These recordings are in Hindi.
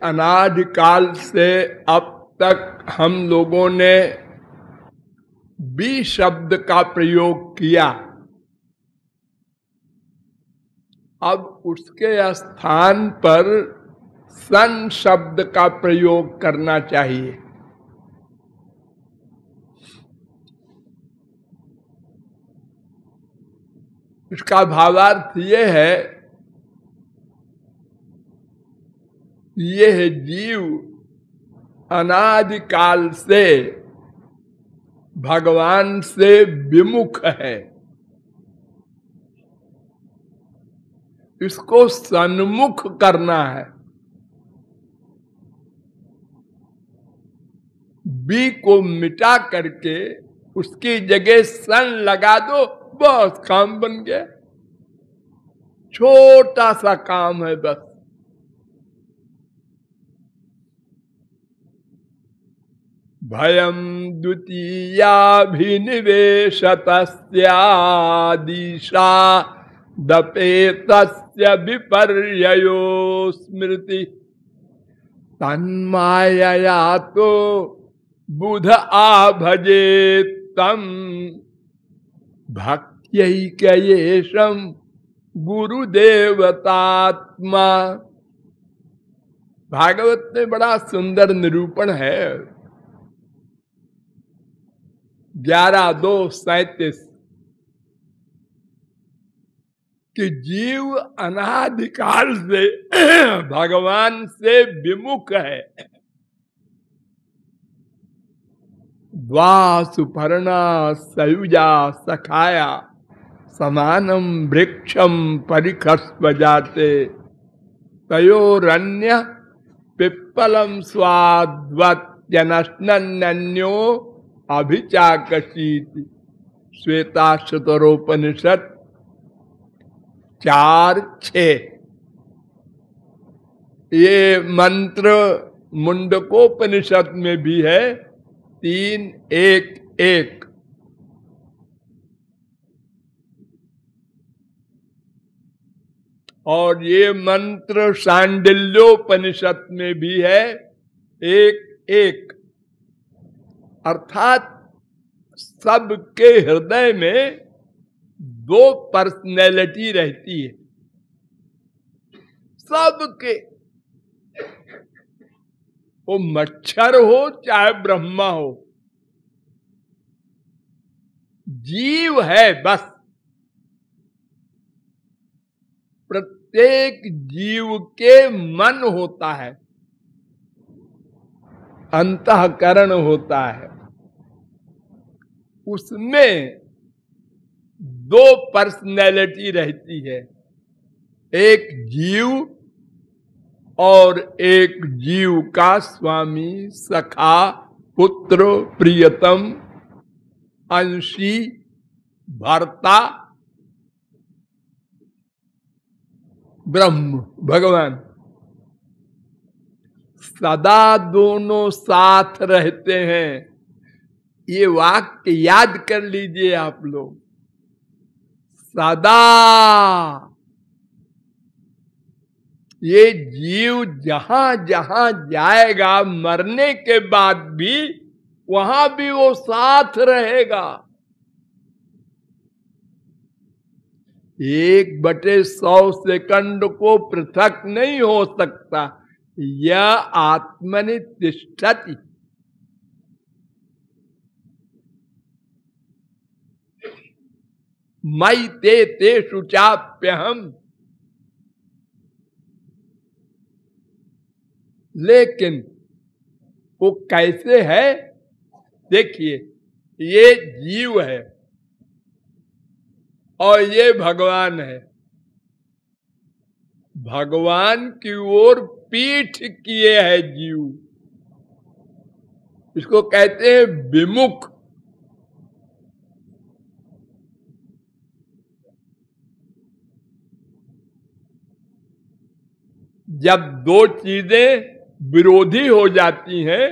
अनादिकाल से अब तक हम लोगों ने बी शब्द का प्रयोग किया। अब उसके स्थान पर सन शब्द का प्रयोग करना चाहिए। इसका भावार्थ ये है, यह जीव अनादिकाल से भगवान से विमुख है, इसको सन्मुख करना है। बी को मिटा करके उसकी जगह सन लगा दो, बस काम बन गया। छोटा सा काम है बस। भयम द्वितीयाभिनिवेशतस्यादिशा दपेतस्य विपर्ययो स्मृति तन्मायया तो बुध आभजे तम भक्त्यैकयेशम गुरुदेवतात्मा। भागवत में बड़ा सुंदर निरूपण है। 11:2:37 कि जीव अनादिकाल से भगवान से विमुख है। द्वा सुपर्णा सयुजा सखाया समानम वृक्षम परिखस्व जाते तयोरन्य पिप्पलम स्वाद्वत्यनश्नन्यो अभिचाकशीति। श्वेताश्वतरोपनिषद 4:6। ये मंत्र मुंडकोपनिषद में भी है 3:1:1। और ये मंत्र शांडिल्योपनिषद में भी है 1:1। अर्थात सबके हृदय में दो पर्सनैलिटी रहती है, सबके। वो मच्छर हो चाहे ब्रह्मा हो, जीव है बस। प्रत्येक जीव के मन होता है, अंतःकरण होता है, उसमें दो पर्सनैलिटी रहती है, एक जीव और एक जीव का स्वामी, सखा, पुत्र, प्रियतम, अंशी, भर्ता, ब्रह्म भगवान। सदा दोनों साथ रहते हैं। ये वाक्य याद कर लीजिए आप लोग, सदा। ये जीव जहां जहां जाएगा मरने के बाद भी वहां भी वो साथ रहेगा। 1/100 सेकंड को पृथक नहीं हो सकता। यह आत्मनि तिष्ठति। मयि ते तेषु चाप्यहम्। लेकिन वो कैसे है देखिए, ये जीव है और ये भगवान है। भगवान की ओर पीठ किए है जीव, इसको कहते हैं विमुख। जब दो चीजें विरोधी हो जाती हैं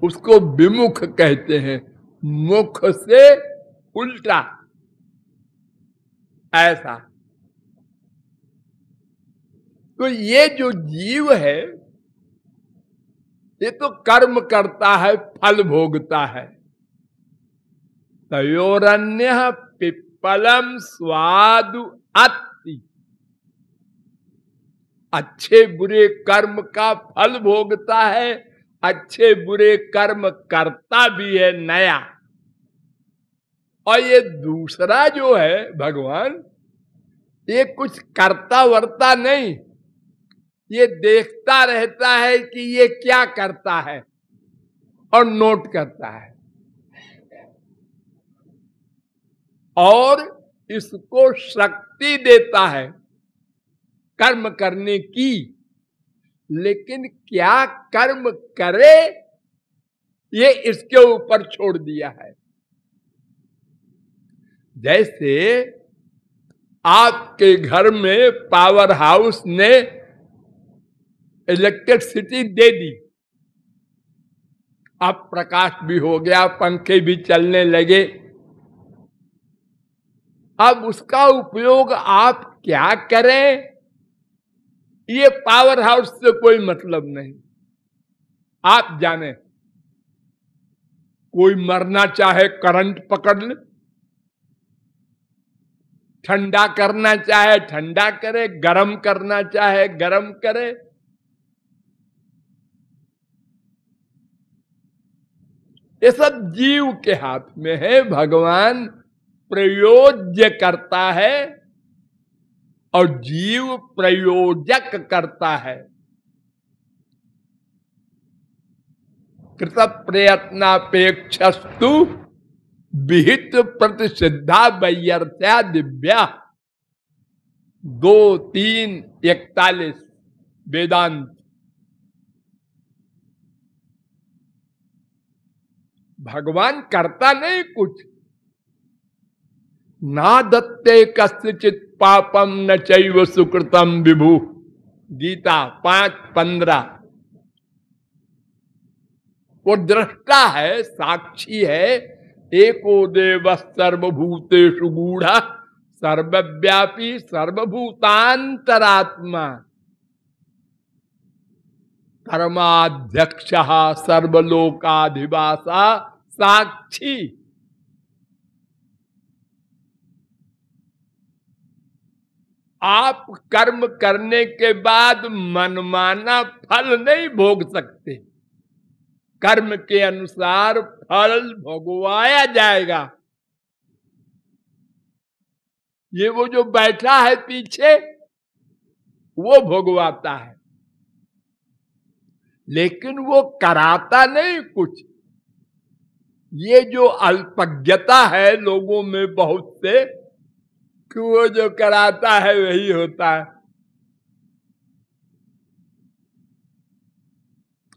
उसको विमुख कहते हैं, मुख से उल्टा, ऐसा। तो ये जो जीव है ये तो कर्म करता है, फल भोगता है। तयोरन्य पिप्पलम स्वादु अत्ति, अच्छे बुरे कर्म का फल भोगता है, अच्छे बुरे कर्म करता भी है नया। और ये दूसरा जो है भगवान, ये कुछ करता वर्ता नहीं, ये देखता रहता है कि ये क्या करता है और नोट करता है, और इसको शक्ति देता है कर्म करने की। लेकिन क्या कर्म करे ये इसके ऊपर छोड़ दिया है। जैसे आपके घर में पावर हाउस ने इलेक्ट्रिसिटी दे दी, अब प्रकाश भी हो गया, पंखे भी चलने लगे, अब उसका उपयोग आप क्या करें ये पावर हाउस से कोई मतलब नहीं। आप जाने, कोई मरना चाहे करंट पकड़ ले, ठंडा करना चाहे ठंडा करे, गरम करना चाहे गरम करे। ये सब जीव के हाथ में है। भगवान प्रयोज्य करता है और जीव प्रयोजक करता है। कृत प्रयत्नापेक्षस्तु विहित प्रतिसिद्धा वैयर्थ्या दिव्या 2:3:41 वेदांत। भगवान करता नहीं कुछ। ना दत्ते कस्यचित् पापम न चैव सुकृतम विभु, गीता 5:15। वो दृष्टा है, साक्षी है। एको देव सर्वभूतेषु गूढ़ सर्वव्यापी सर्वभूतांतरात्मा कर्माध्यक्ष सर्वलोकाधिवासा साक्षी। आप कर्म करने के बाद मनमाना फल नहीं भोग सकते। कर्म के अनुसार फल भोगवाया जाएगा। ये वो जो बैठा है पीछे वो भोगवाता है, लेकिन वो कराता नहीं कुछ। ये जो अल्पज्ञता है लोगों में बहुत से, कि वो जो कराता है वही होता है।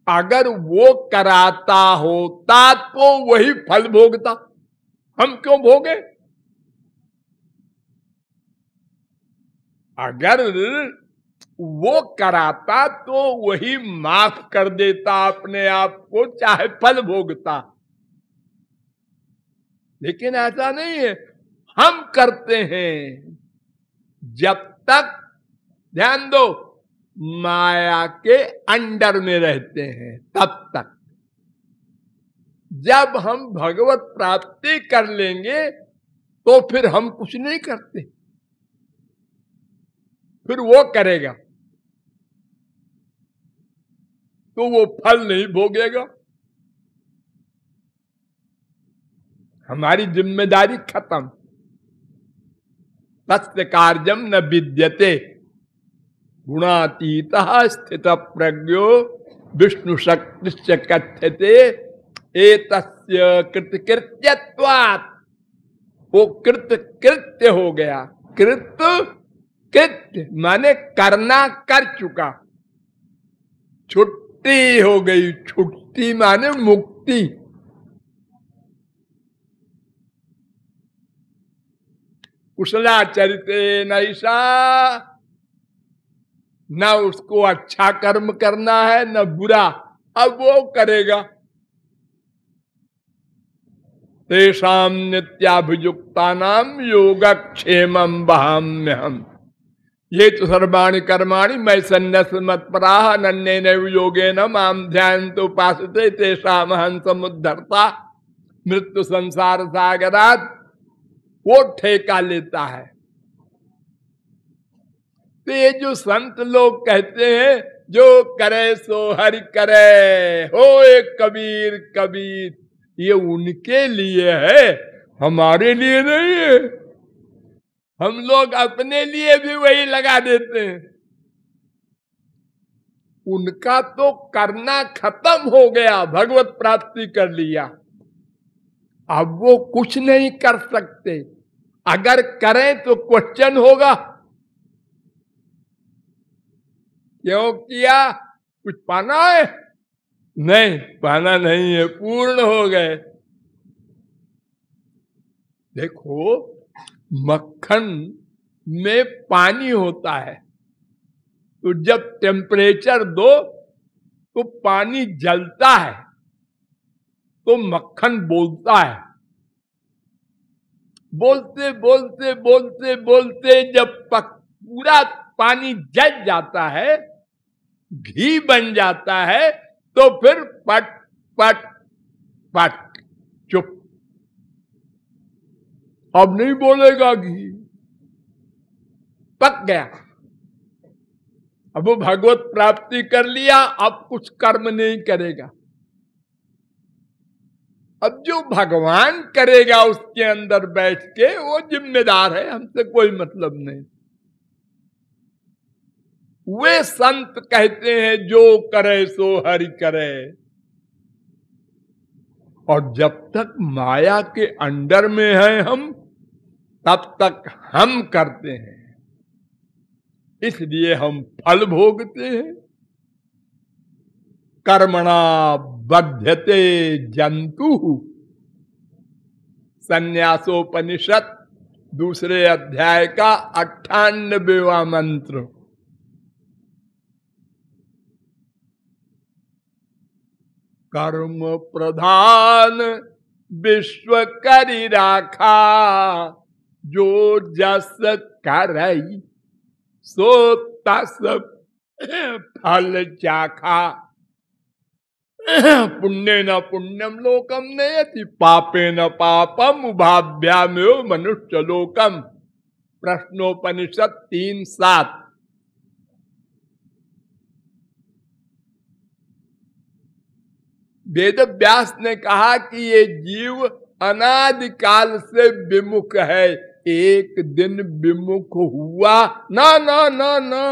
अगर वो कराता होता तो वही फल भोगता, हम क्यों भोगे? अगर वो कराता तो वही माफ कर देता अपने आप को, चाहे फल भोगता। लेकिन ऐसा नहीं है, हम करते हैं। जब तक, ध्यान दो, माया के अंडर में रहते हैं तब तक। जब हम भगवत प्राप्ति कर लेंगे तो फिर हम कुछ नहीं करते, फिर वो करेगा तो वो फल नहीं भोगेगा। हमारी जिम्मेदारी खत्म। तस्य कार्यम न विद्यते गुणातीतः स्थित प्रज्ञो विष्णु शक्ति कथ्यते एतस्य कृतकृत्यत्वात्। वो कृत्य हो गया। कृत्य माने करना, कर चुका। छुट्टी हो गई, छुट्टी माने मुक्ति। कुशलाचरिते नैषा, न उसको अच्छा कर्म करना है न बुरा, अब वो करेगा। तेषाम नित्याभियुक्तानाम योगक्षेमं वहाम्यहम्। ये तो सर्वाणि कर्माणि मैं सन्न्यास मत पराह नन्ने नैव योगेन माम ध्यान तो उपासते तेषाम अहं समुद्धरता। मृत्यु संसार सागरात वो ठेका लेता है। तो ये जो संत लोग कहते हैं जो करे सो हरि करे, हो एक कबीर कबीर, ये उनके लिए है, हमारे लिए नहीं है। हम लोग अपने लिए भी वही लगा देते हैं। उनका तो करना खत्म हो गया, भगवत प्राप्ति कर लिया, अब वो कुछ नहीं कर सकते। अगर करें तो क्वेश्चन होगा, क्यों किया, कुछ पाना है? नहीं, पाना नहीं है, पूर्ण हो गए। देखो, मक्खन में पानी होता है, तो जब टेम्परेचर दो तो पानी जलता है, तो मक्खन बोलता है। बोलते बोलते बोलते बोलते जब पूरा पानी जल जाता है, घी बन जाता है, तो फिर पट पट पट चुप, अब नहीं बोलेगा, घी पक गया। अब वो भगवत प्राप्ति कर लिया, अब कुछ कर्म नहीं करेगा। अब जो भगवान करेगा उसके अंदर बैठ के, वो जिम्मेदार है, हमसे कोई मतलब नहीं। वे संत कहते हैं जो करे सो हरि करे। और जब तक माया के अंडर में है हम, तब तक हम करते हैं, इसलिए हम फल भोगते हैं। कर्मणा बध्यते जंतु, संन्यासोपनिषद दूसरे अध्याय का 98वां मंत्र। कर्म प्रधान विश्व करि राखा, जो जस करई सो तस फल चाखा। पुण्य न पुण्यम लोकम नयति, पापे न पापम उभाभ्यामेव मनुष्य लोकम। प्रश्नोपनिषद 3:7। वेद व्यास ने कहा कि ये जीव अनादिकाल से विमुख है, एक दिन विमुख हुआ ना ना ना ना,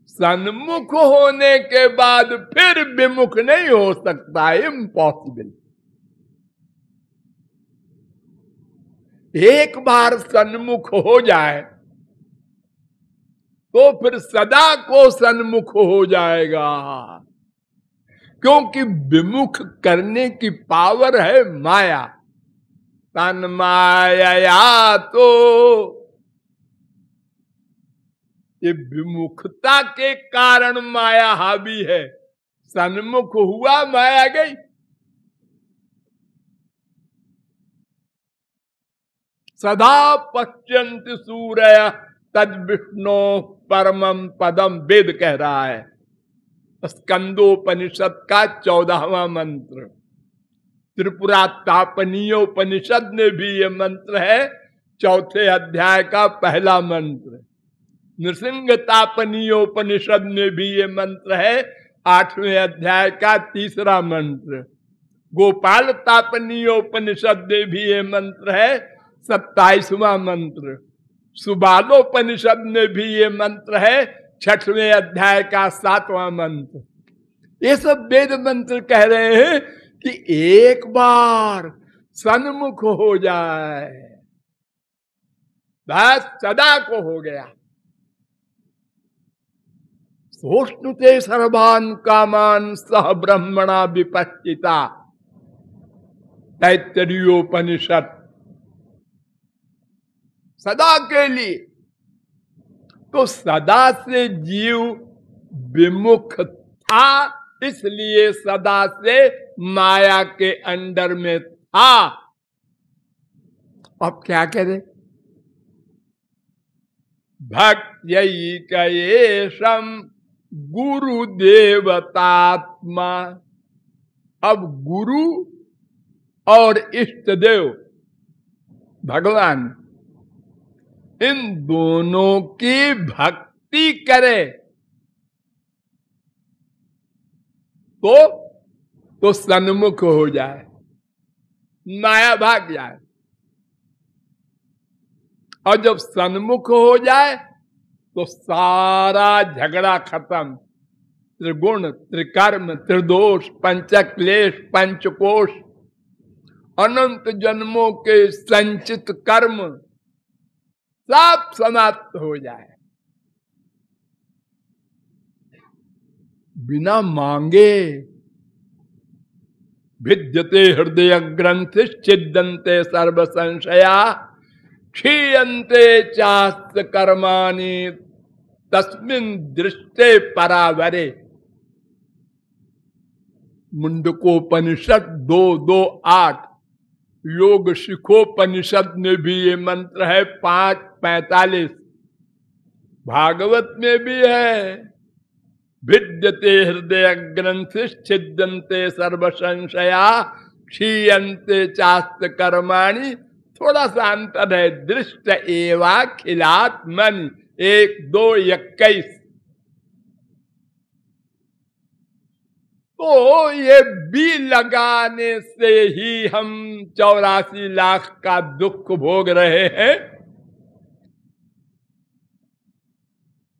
सन्मुख होने के बाद फिर विमुख नहीं हो सकता, इम्पॉसिबल। एक बार सन्मुख हो जाए तो फिर सदा को सन्मुख हो जाएगा, क्योंकि विमुख करने की पावर है माया। तन माया तो ये विमुखता के कारण माया हावी है, सन्मुख हुआ माया गई। सदा पश्यन्ति सूर्य तद विष्णु परमं पदम, वेद कह रहा है। स्कंदोपनिषद का 14वां मंत्र। त्रिपुरा तापनीयोपनिषद में भी ये मंत्र है, 4थे अध्याय का पहला मंत्र। नृसिंह तापनीयोपनिषद में भी ये मंत्र है, 8वें अध्याय का 3रा मंत्र। गोपाल तापनीयोपनिषद में भी ये मंत्र है, 27वां मंत्र। सुबालोपनिषद में भी ये मंत्र है, 6वें अध्याय का 7वां मंत्र। ये सब वेद मंत्र कह रहे हैं कि एक बार सन्मुख हो जाए बस सदा को हो गया। सोष्णुते सर्वान् कामान् सह ब्रह्मणा विपश्चिता, तैत्तरीयोपनिषद। सदा के लिए, तो सदा से जीव विमुख था, इसलिए सदा से माया के अंडर में था। अब क्या करे? भक्त्यैकयेशं गुरुदेवतात्मा। अब गुरु और इष्ट देव भगवान, इन दोनों की भक्ति करे तो सन्मुख हो जाए, माया भाग जाए। और जब सन्मुख हो जाए तो सारा झगड़ा खत्म। त्रिगुण, त्रिकर्म, त्रिदोष, पंचक्लेश, पंचकोश, अनंत जन्मों के संचित कर्म सब समाप्त हो जाए, बिना मांगे। भिद्यते हृदय ग्रंथि छिद्यन्ते सर्व संशया, क्षीयन्ते चास्य कर्माणि तस्मिन् दृष्टे परावरे। मुंडकोपनिषद 2:2:8, योग शिखोपनिषद में भी ये मंत्र है 5:45, भागवत में भी है। भिद्यते हृदय ग्रंथि छिद्यन्ते सर्व संशया, क्षीयन्ते चास्त कर्माणि। थोड़ा सा अंतर है, दृष्ट एवा खिलात्मनि 1:2:21। तो ये बी लगाने से ही हम 84 लाख का दुख भोग रहे हैं।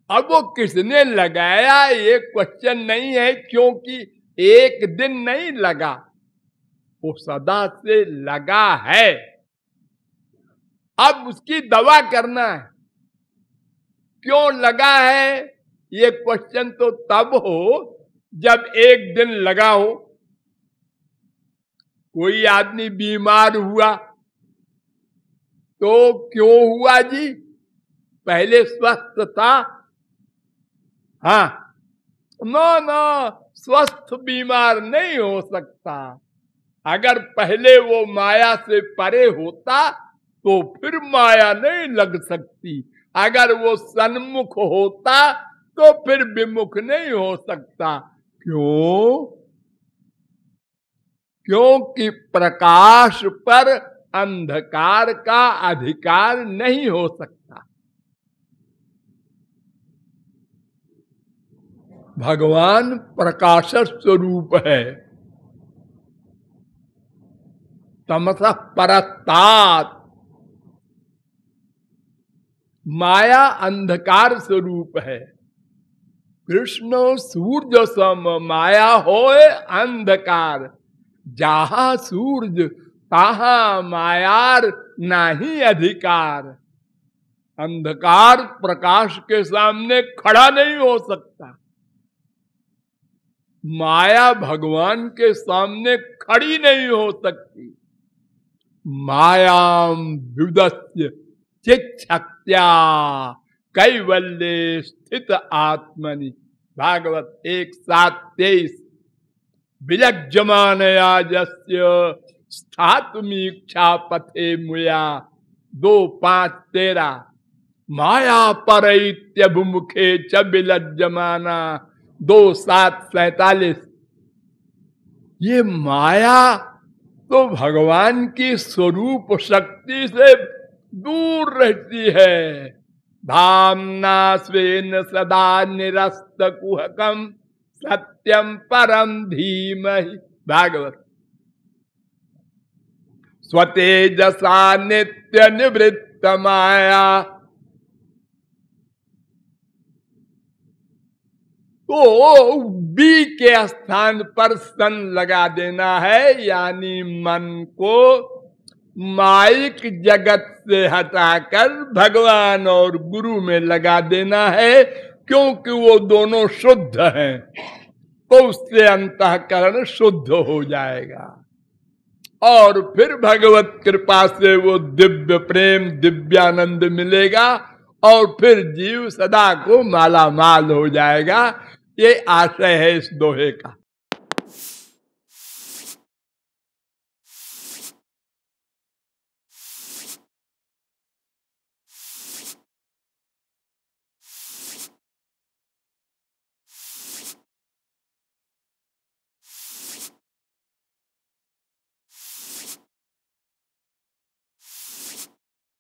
अब वो किसने लगाया ये क्वेश्चन नहीं है, क्योंकि एक दिन नहीं लगा, वो सदा से लगा है। अब उसकी दवा करना है। क्यों लगा है ये क्वेश्चन तो तब हो जब एक दिन लगा हो। कोई आदमी बीमार हुआ तो क्यों हुआ जी? पहले स्वस्थ था। हाँ, नो, स्वस्थ बीमार नहीं हो सकता। अगर पहले वो माया से परे होता तो फिर माया नहीं लग सकती। अगर वो सन्मुख होता तो फिर विमुख नहीं हो सकता। क्यों? क्योंकि प्रकाश पर अंधकार का अधिकार नहीं हो सकता। भगवान प्रकाश स्वरूप है। तमसः परस्तात्, माया अंधकार स्वरूप है। कृष्ण सूर्य सम माया होए अंधकार, जहां सूर्य तहां मायार नहीं अधिकार। अंधकार प्रकाश के सामने खड़ा नहीं हो सकता। माया भगवान के सामने खड़ी नहीं हो सकती। मायाम विदस्य चिच्छक्त्या कैवल्ये स्थित आत्मनि। भागवत 1:7-23। विलज्जमानया यस्य स्थातुमीक्षा पथे मुया 2:5-13। माया परैत्यभिमुखे च विलज्जमाना 2:7-47। ये माया तो भगवान की स्वरूप शक्ति से दूर रहती है। धामना स्वेन सदा निरस्त कुहकम सत्यम परम धीमहि। भागवत। स्वतेजसा नित्य निवृत्त माया। तो बी के स्थान पर सन लगा देना है, यानी मन को माइक जगत से हटाकर भगवान और गुरु में लगा देना है, क्योंकि वो दोनों शुद्ध हैं। तो उससे अंतःकरण शुद्ध हो जाएगा और फिर भगवत कृपा से वो दिव्य प्रेम, दिव्यानंद मिलेगा और फिर जीव सदा को माला माल हो जाएगा। ये आशय है इस दोहे का।